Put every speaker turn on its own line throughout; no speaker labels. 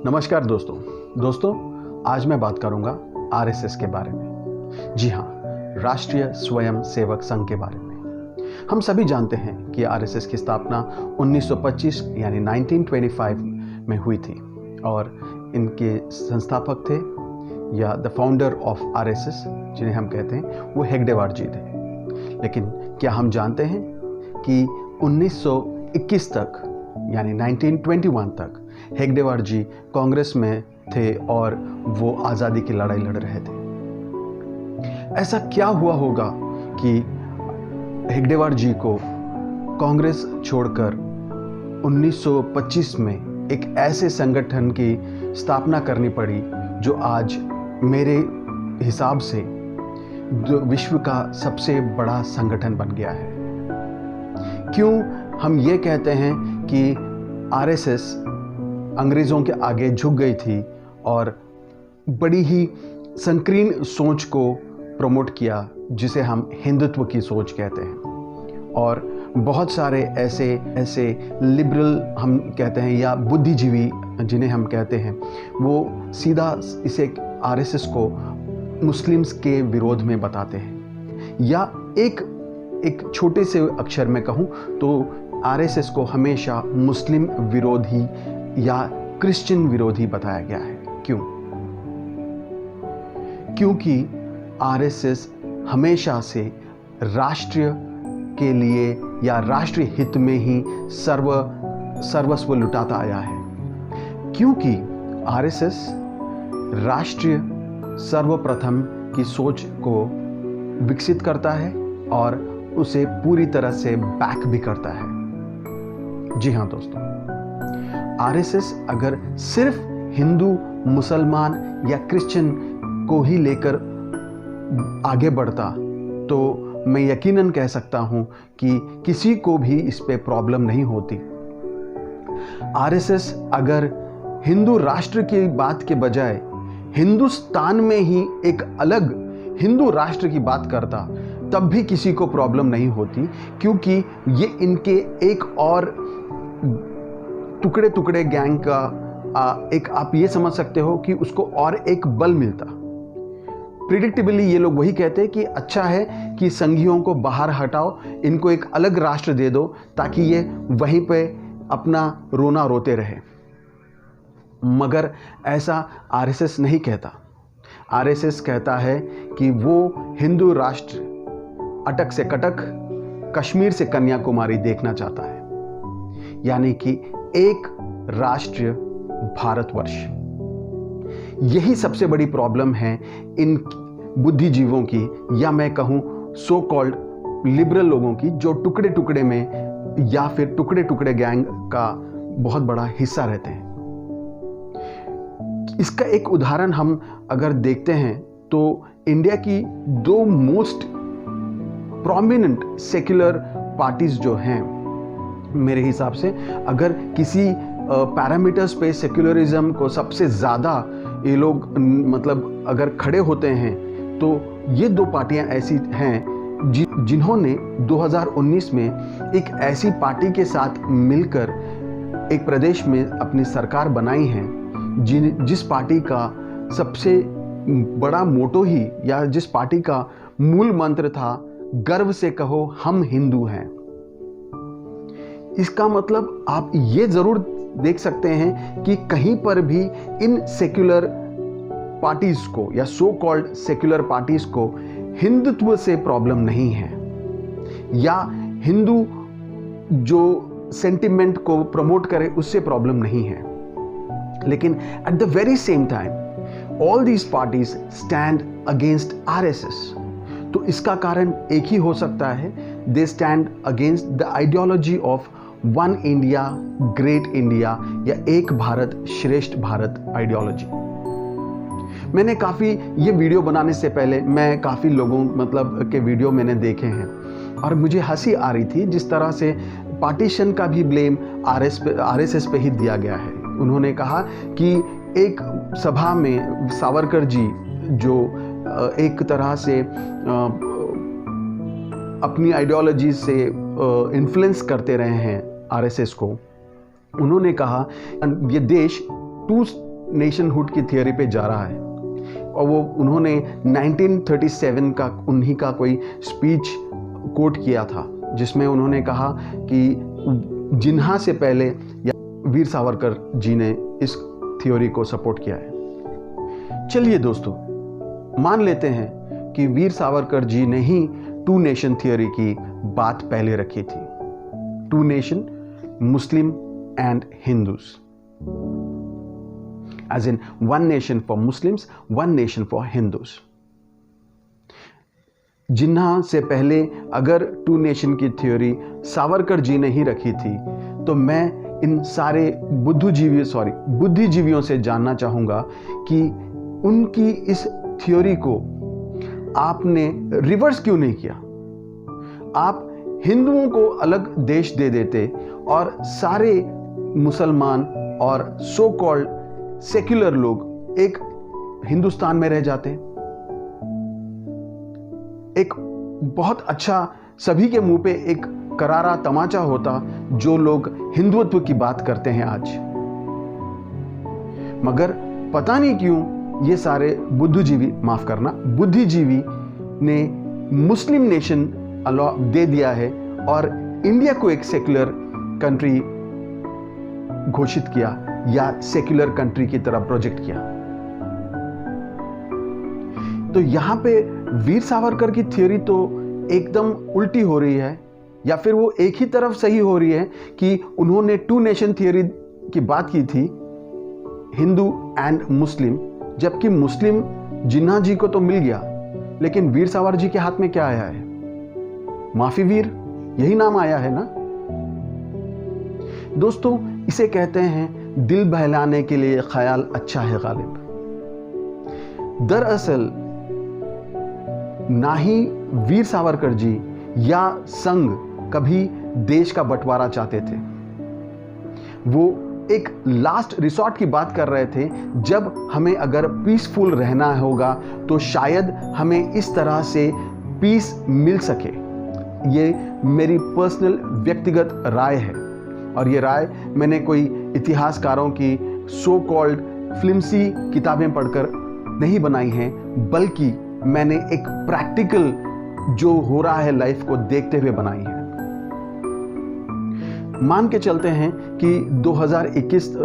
नमस्कार दोस्तों, आज मैं बात करूंगा आरएसएस के बारे में। जी हाँ, राष्ट्रीय स्वयं सेवक संघ के बारे में। हम सभी जानते हैं कि आरएसएस की स्थापना 1925 यानी 1925 में हुई थी और इनके संस्थापक थे या द फाउंडर ऑफ आरएसएस जिन्हें हम कहते हैं वो हेगडेवार जी थे। लेकिन क्या हम जानते हैं कि 1921 तक यानी 1921 तक हेगडेवार जी कांग्रेस में थे और वो आज़ादी की लड़ाई लड़ रहे थे। ऐसा क्या हुआ होगा कि हेगडेवार जी को कांग्रेस छोड़कर 1925 में एक ऐसे संगठन की स्थापना करनी पड़ी जो आज मेरे हिसाब से विश्व का सबसे बड़ा संगठन बन गया है। क्यों हम ये कहते हैं कि आरएसएस अंग्रेज़ों के आगे झुक गई थी और बड़ी ही संकीर्ण सोच को प्रमोट किया जिसे हम हिंदुत्व की सोच कहते हैं, और बहुत सारे ऐसे लिबरल हम कहते हैं या बुद्धिजीवी जिन्हें हम कहते हैं वो सीधा इसे आरएसएस को मुस्लिम्स के विरोध में बताते हैं, या एक छोटे से अक्षर में कहूँ तो आरएसएस को हमेशा मुस्लिम विरोधी या क्रिश्चियन विरोधी बताया गया है। क्यों? क्योंकि आरएसएस हमेशा से राष्ट्र के लिए या राष्ट्रीय हित में ही सर्वस्व लुटाता आया है। क्योंकि आरएसएस राष्ट्रीय सर्वप्रथम की सोच को विकसित करता है और उसे पूरी तरह से बैक भी करता है। जी हाँ दोस्तों, आरएसएस अगर सिर्फ हिंदू, मुसलमान या क्रिश्चियन को ही लेकर आगे बढ़ता तो मैं यकीनन कह सकता हूं कि किसी को भी इस पे प्रॉब्लम नहीं होती। आरएसएस अगर हिंदू राष्ट्र की बात के बजाय हिंदुस्तान में ही एक अलग हिंदू राष्ट्र की बात करता तब भी किसी को प्रॉब्लम नहीं होती, क्योंकि ये इनके एक और टुकड़े टुकड़े गैंग का एक आप ये समझ सकते हो कि उसको और एक बल मिलता। प्रिडिक्टेबली ये लोग वही कहते हैं कि अच्छा है कि संघियों को बाहर हटाओ, इनको एक अलग राष्ट्र दे दो ताकि ये वहीं पे अपना रोना रोते रहे। मगर ऐसा आरएसएस नहीं कहता। आरएसएस कहता है कि वो हिंदू राष्ट्र अटक से कटक, कश्मीर से कन्याकुमारी देखना चाहता है, यानी कि एक राष्ट्र भारतवर्ष। यही सबसे बड़ी प्रॉब्लम है इन बुद्धिजीवों की, या मैं कहूं सो कॉल्ड लिबरल लोगों की, जो टुकड़े टुकड़े में या फिर टुकड़े टुकड़े गैंग का बहुत बड़ा हिस्सा रहते हैं। इसका एक उदाहरण हम अगर देखते हैं तो इंडिया की दो मोस्ट प्रोमिनेंट सेक्युलर पार्टीज जो हैं, मेरे हिसाब से अगर किसी पैरामीटर्स पे सेक्युलरिज्म को सबसे ज़्यादा ये लोग मतलब अगर खड़े होते हैं तो ये दो पार्टियां ऐसी हैं जिन्होंने 2019 में एक ऐसी पार्टी के साथ मिलकर एक प्रदेश में अपनी सरकार बनाई है जिस पार्टी का सबसे बड़ा मोटो ही या जिस पार्टी का मूल मंत्र था, गर्व से कहो हम हिंदू हैं। इसका मतलब आप ये जरूर देख सकते हैं कि कहीं पर भी इन सेक्युलर पार्टीज को या सो कॉल्ड सेक्युलर पार्टीज को हिंदुत्व से प्रॉब्लम नहीं है, या हिंदू जो सेंटिमेंट को प्रमोट करे उससे प्रॉब्लम नहीं है। लेकिन at the very same time all these parties stand against RSS. तो इसका कारण एक ही हो सकता है, they stand against the ideology of one India great India या एक भारत श्रेष्ठ भारत आइडियोलॉजी। मैंने काफ़ी ये वीडियो बनाने से पहले मैं काफ़ी लोगों के वीडियो मैंने देखे हैं और मुझे हंसी आ रही थी जिस तरह से पार्टीशन का भी ब्लेम आरएसएस पे ही दिया गया है। उन्होंने कहा कि एक सभा में सावरकर जी जो एक तरह से अपनी आइडियोलॉजी से इन्फ्लुएंस करते रहे हैं आरएसएस को, उन्होंने कहा ये देश नेशनहुड की थियोरी पे जा रहा है। और वो उन्होंने 1937 का उन्हीं का कोई स्पीच कोट किया था, जिसमें उन्होंने कहा कि जिन्ना से पहले या वीर सावरकर जी ने इस थ्योरी को सपोर्ट किया है। चलिए दोस्तों, मान लेते हैं कि वीर सावरकर जी ने ही टू नेशन थ्योरी की बात पहले रखी थी। Two nation, Muslim and Hindus, as in one nation for Muslims, one nation for Hindus. जिन्ना से पहले अगर टू नेशन की थ्योरी सावरकर जी ने ही रखी थी, तो मैं इन सारे बुद्धिजीवियों से जानना चाहूँगा कि उनकी इस थ्योरी को आपने रिवर्स क्यों नहीं किया। आप हिंदुओं को अलग देश दे देते और सारे मुसलमान और सो कॉल्ड सेक्युलर लोग एक हिंदुस्तान में रह जाते। एक बहुत अच्छा, सभी के मुंह पे एक करारा तमाचा होता जो लोग हिंदुत्व की बात करते हैं आज। मगर पता नहीं क्यों ये सारे बुद्धिजीवी ने मुस्लिम नेशन दे दिया है और इंडिया को एक सेक्युलर कंट्री घोषित किया या सेक्युलर कंट्री की तरह प्रोजेक्ट किया। तो यहां पे वीर सावरकर की थ्योरी तो एकदम उल्टी हो रही है, या फिर वो एक ही तरफ सही हो रही है कि उन्होंने टू नेशन थ्योरी की बात की थी, हिंदू एंड मुस्लिम, जबकि मुस्लिम जिन्ना जी को तो मिल गया, लेकिन वीर सावरकर जी के हाथ में क्या आया है? माफी वीर, यही नाम आया है ना दोस्तों। इसे कहते हैं दिल बहलाने के लिए ख्याल अच्छा है गालिब। दरअसल ना ही वीर सावरकर जी या संघ कभी देश का बंटवारा चाहते थे। वो एक लास्ट रिसॉर्ट की बात कर रहे थे, जब हमें अगर पीसफुल रहना होगा तो शायद हमें इस तरह से पीस मिल सके। ये मेरी पर्सनल व्यक्तिगत राय है, और ये राय मैंने कोई इतिहासकारों की सो कॉल्ड फ्लिम्सी किताबें पढ़कर नहीं बनाई हैं, बल्कि मैंने एक प्रैक्टिकल जो हो रहा है लाइफ को देखते हुए बनाई है। मान के चलते हैं कि 2021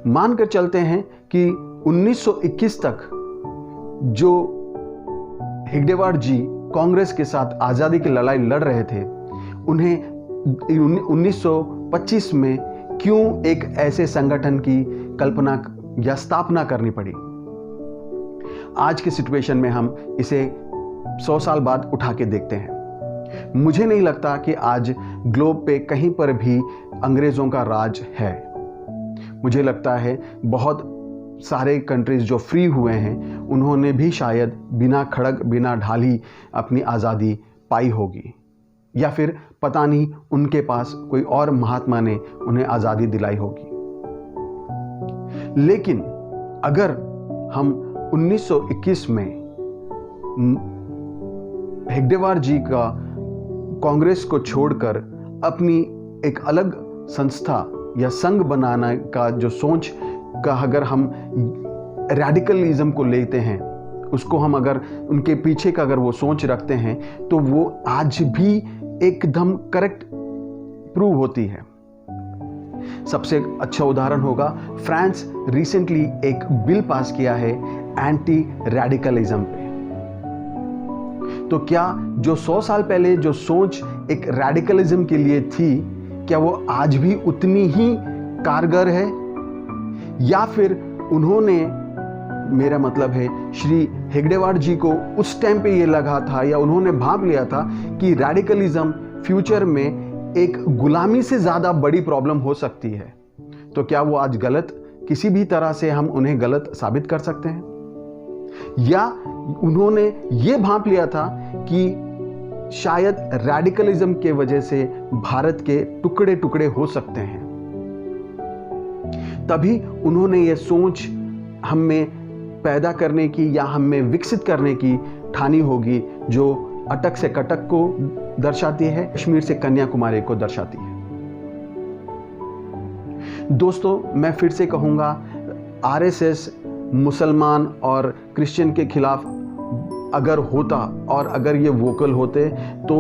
मान कर चलते हैं कि 1921 तक जो हेगडेवार जी कांग्रेस के साथ आज़ादी की लड़ाई लड़ रहे थे, उन्हें 1925 में क्यों एक ऐसे संगठन की कल्पना या स्थापना करनी पड़ी। आज के सिचुएशन में हम इसे 100 साल बाद उठा के देखते हैं। मुझे नहीं लगता कि आज ग्लोब पे कहीं पर भी अंग्रेज़ों का राज है। मुझे लगता है बहुत सारे कंट्रीज जो फ्री हुए हैं, उन्होंने भी शायद बिना खड़ग बिना ढाली अपनी आज़ादी पाई होगी, या फिर पता नहीं उनके पास कोई और महात्मा ने उन्हें आज़ादी दिलाई होगी। लेकिन अगर हम 1921 में हेगडेवार जी का कांग्रेस को छोड़कर अपनी एक अलग संस्था या संघ बनाने का जो सोच का, अगर हम रेडिकलिज्म को लेते हैं, उसको हम अगर उनके पीछे का अगर वो सोच रखते हैं, तो वो आज भी एकदम करेक्ट प्रूव होती है। सबसे अच्छा उदाहरण होगा, फ्रांस रिसेंटली एक बिल पास किया है एंटी रेडिकलिज्म पे। तो क्या जो 100 साल पहले जो सोच एक रेडिकलिज्म के लिए थी, क्या वो आज भी उतनी ही कारगर है, या फिर उन्होंने, मेरा मतलब है श्री हेगडेवार जी को उस टाइम पे ये लगा था या उन्होंने भांप लिया था कि रेडिकलिज्म फ्यूचर में एक गुलामी से ज़्यादा बड़ी प्रॉब्लम हो सकती है। तो क्या वो आज गलत, किसी भी तरह से हम उन्हें गलत साबित कर सकते हैं? या उन्होंने ये भांप लिया था कि शायद रेडिकलिज्म के वजह से भारत के टुकड़े टुकड़े हो सकते हैं, तभी उन्होंने ये सोच हम में पैदा करने की या हम में विकसित करने की ठानी होगी, जो अटक से कटक को दर्शाती है, कश्मीर से कन्याकुमारी को दर्शाती है। दोस्तों, मैं फिर से कहूंगा, आरएसएस मुसलमान और क्रिश्चियन के खिलाफ अगर होता और अगर ये वोकल होते तो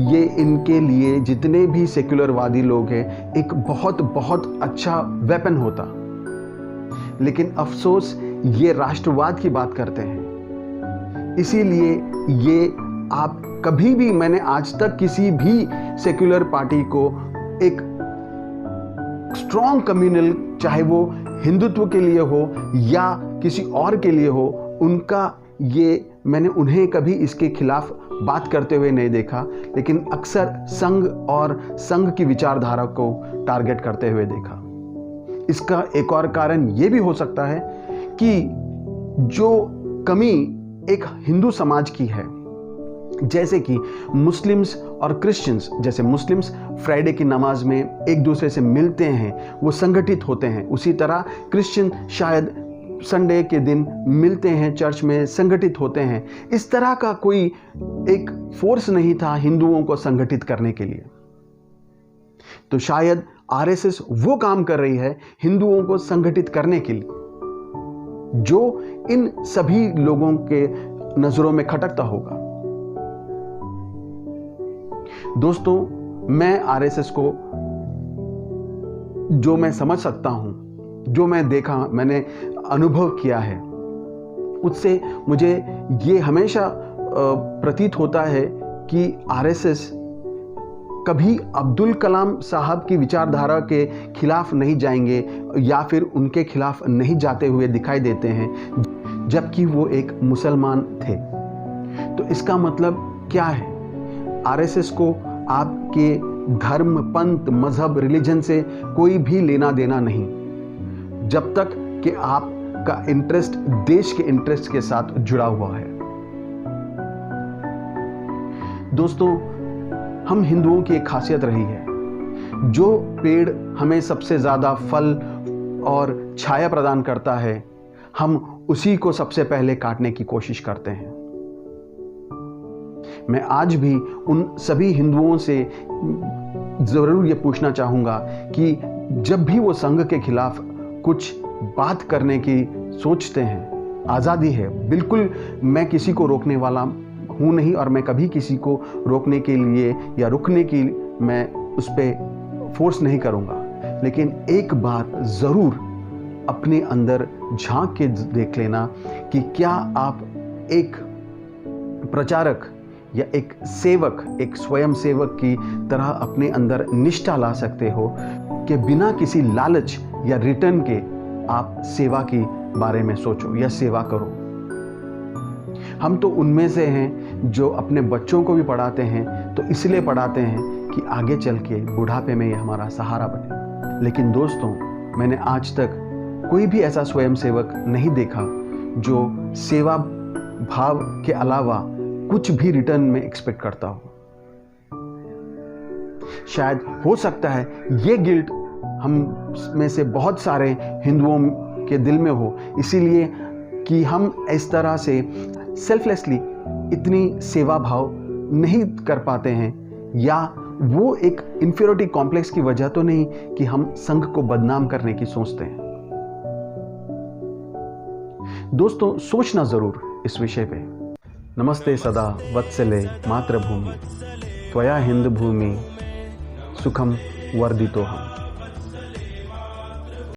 ये इनके लिए, जितने भी सेक्युलरवादी लोग हैं, एक बहुत बहुत अच्छा वेपन होता। लेकिन अफसोस ये राष्ट्रवाद की बात करते हैं। इसीलिए ये आप कभी भी, मैंने आज तक किसी भी सेक्युलर पार्टी को एक स्ट्रॉन्ग कम्युनल, चाहे वो हिंदुत्व के लिए हो या किसी और के लिए हो, मैंने उन्हें कभी इसके खिलाफ बात करते हुए नहीं देखा। लेकिन अक्सर संघ और संघ की विचारधारा को टारगेट करते हुए देखा। इसका एक और कारण ये भी हो सकता है कि जो कमी एक हिंदू समाज की है, जैसे कि मुस्लिम्स और क्रिश्चियंस, जैसे मुस्लिम्स फ्राइडे की नमाज में एक दूसरे से मिलते हैं, वो संगठित होते हैं, उसी तरह क्रिश्चियन शायद संडे के दिन मिलते हैं, चर्च में संगठित होते हैं। इस तरह का कोई एक फोर्स नहीं था हिंदुओं को संगठित करने के लिए। तो शायद आरएसएस वो काम कर रही है हिंदुओं को संगठित करने के लिए, जो इन सभी लोगों के नजरों में खटकता होगा। दोस्तों, मैं आरएसएस को जो मैं समझ सकता हूं, जो मैं देखा, मैंने अनुभव किया है, उससे मुझे ये हमेशा प्रतीत होता है कि आरएसएस कभी अब्दुल कलाम साहब की विचारधारा के खिलाफ नहीं जाएंगे या फिर उनके खिलाफ नहीं जाते हुए दिखाई देते हैं, जबकि वो एक मुसलमान थे। तो इसका मतलब क्या है? आरएसएस को आपके धर्म, पंथ, मजहब, रिलीजन से कोई भी लेना देना नहीं, जब तक कि आपका इंटरेस्ट देश के इंटरेस्ट के साथ जुड़ा हुआ है। दोस्तों, हम हिंदुओं की एक खासियत रही है, जो पेड़ हमें सबसे ज्यादा फल और छाया प्रदान करता है, हम उसी को सबसे पहले काटने की कोशिश करते हैं। मैं आज भी उन सभी हिंदुओं से जरूर ये पूछना चाहूंगा कि जब भी वो संघ के खिलाफ कुछ बात करने की सोचते हैं, आज़ादी है, बिल्कुल मैं किसी को रोकने वाला हूँ नहीं, और मैं कभी किसी को रोकने के लिए या रुकने की मैं उस पर फोर्स नहीं करूँगा। लेकिन एक बार ज़रूर अपने अंदर झांक के देख लेना कि क्या आप एक प्रचारक या एक सेवक, एक स्वयं सेवक की तरह अपने अंदर निष्ठा ला सकते हो कि बिना किसी लालच या रिटर्न के आप सेवा की बारे में सोचो या सेवा करो। हम तो उनमें से हैं जो अपने बच्चों को भी पढ़ाते हैं, तो इसलिए पढ़ाते हैं कि आगे चल के बुढ़ापे में ये हमारा सहारा बने। लेकिन दोस्तों, मैंने आज तक कोई भी ऐसा स्वयं सेवक नहीं देखा जो सेवा भाव के अलावा कुछ भी रिटर्न में एक्सपेक्ट करता हो। शायद हो सकता है ये गिल्ट हम में से बहुत सारे हिंदुओं के दिल में हो, इसीलिए कि हम इस तरह से सेल्फलेसली इतनी सेवा भाव नहीं कर पाते हैं, या वो एक इंफीरियरिटी कॉम्प्लेक्स की वजह तो नहीं कि हम संघ को बदनाम करने की सोचते हैं। दोस्तों, सोचना जरूर इस विषय पे। नमस्ते सदा वत्सले मातृभूमि त्वया हिंद भूमि सुखम वर्धितोहम्।